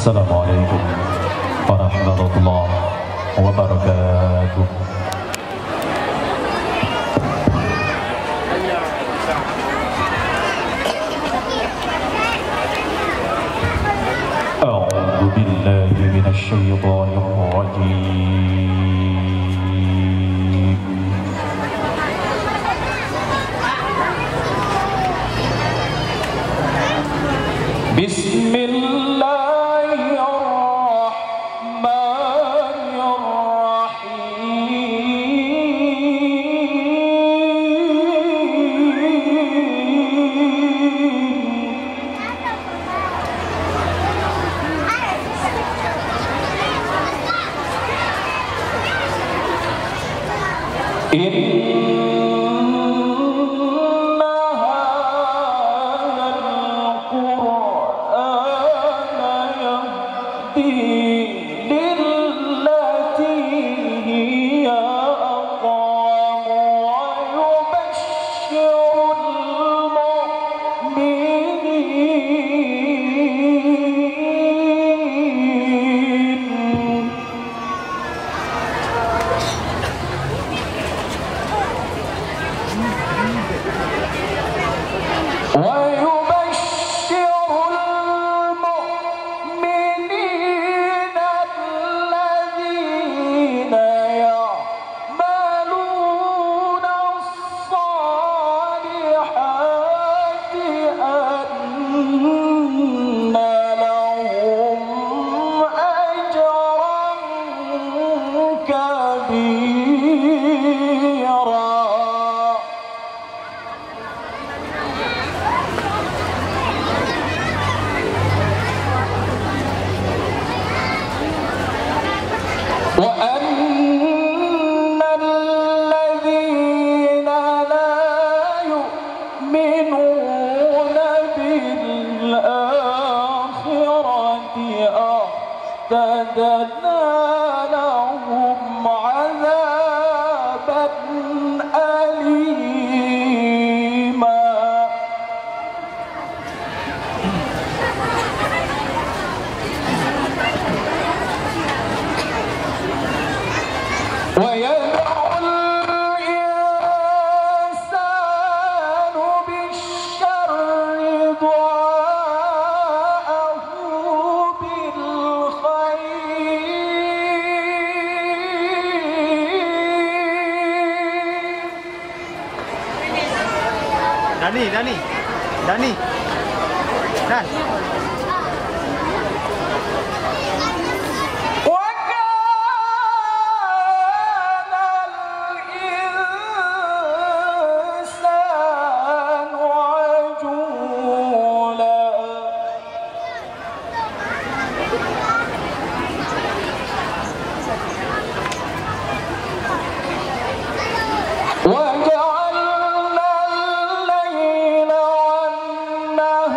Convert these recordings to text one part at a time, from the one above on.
Assalamualaikum warahmatullahi wabarakatuh. A'udzu billahi minasy syaithanir rajim. Bismillah. Dani. Dan. وجعلنا الليل والنهار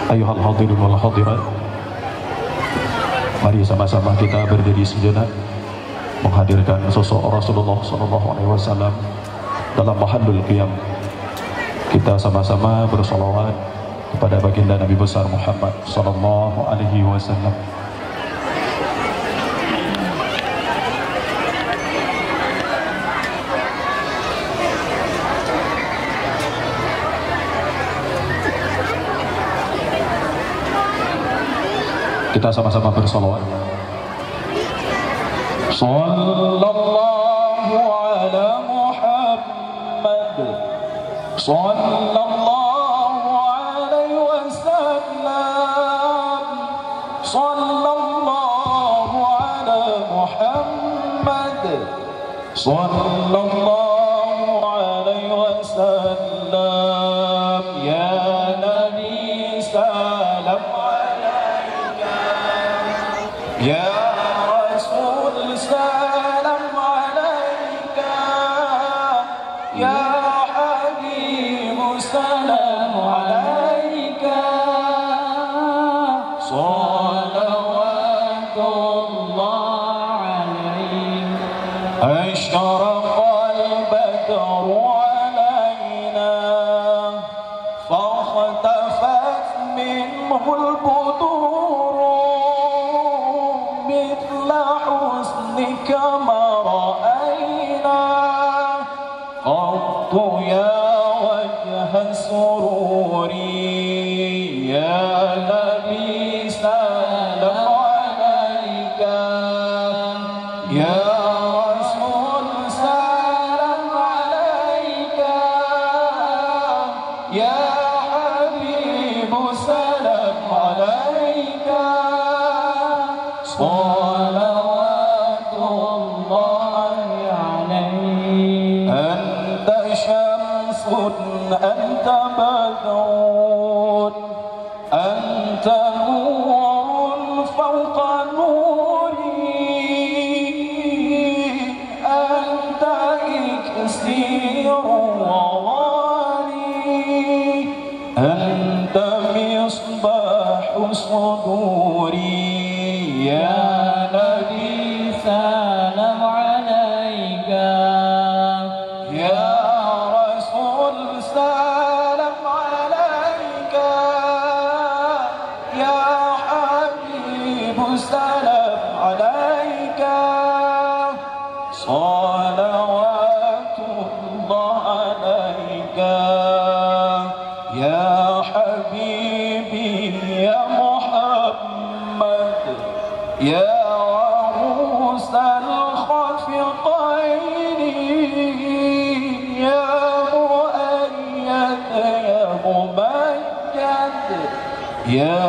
Ayuhal hadirin wal hadirat, mari sama-sama kita berdiri sejenak menghadirkan sosok Rasulullah SAW dalam mahallul qiyam. Kita sama-sama bersolawat kepada baginda Nabi besar Muhammad SAW. Kita sama-sama bersolawat. Sallallahu ala Muhammad, sallallahu alaihi wasallam, sallallahu ala Muhammad, sallallahu alaihi wasallam. Ya Nabi salam ya Rasul salam alaika, ya Habib salam alaika, salawatullah alaika. Ashraqal badru alaina fakhtafat minhul budur كما رأينا قط يا وجه السرور. يا نبي سلام عليك، يا رسول سلام عليك، يا حبيب سلام عليك. أنت بدر، أنت نور فوق نوري، أنت إكسير وغالي، أنت مصباح صدوري. يا نبي سلام عليك، يا سلام عليك، يا حبيب سلام عليك. صلوات الله عليك يا حبيبي يا محمد، يا رؤوس الخفقين، يا ممجد، يا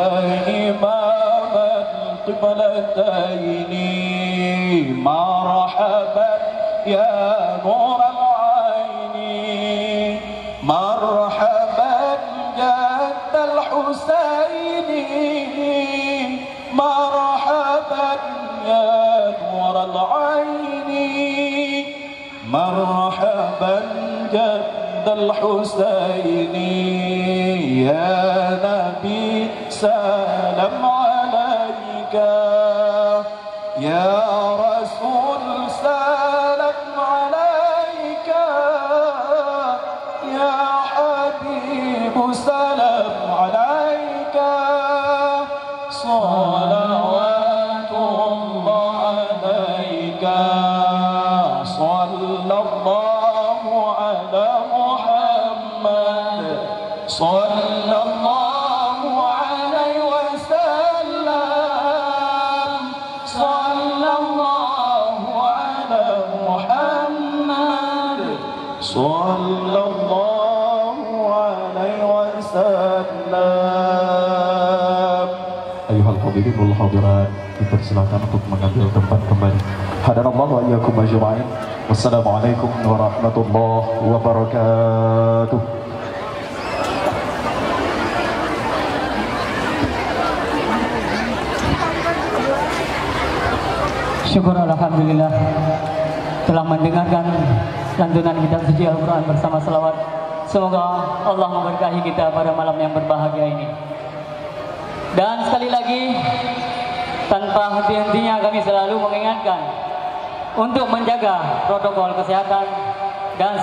إمام القبلتين. مرحبا يا نور العين، مرحبا جد الحسين، مرحبا يا نور العين، مرحبا جد الحسين. يا نبي سلام عليك، يا رسول سلام عليك، يا حبيب سلام عليك. صلوات الله عليك، صلى الله على محمد، صلى الله عليه وسلم، صلى الله على محمد، صلى الله عليه وسلم. Ayuhal hadirin wal hadirat, dipersilakan untuk mengambil tempat kembali. Hadanallah wa iyyakum ajma'in. Wassalamualaikum warahmatullahi wabarakatuh. Syukur alhamdulillah telah mendengarkan lantunan kitab suci Al-Quran bersama selawat. Semoga Allah memberkahi kita pada malam yang berbahagia ini. Dan sekali lagi, tanpa henti-hentinya kami selalu mengingatkan untuk menjaga protokol kesehatan dan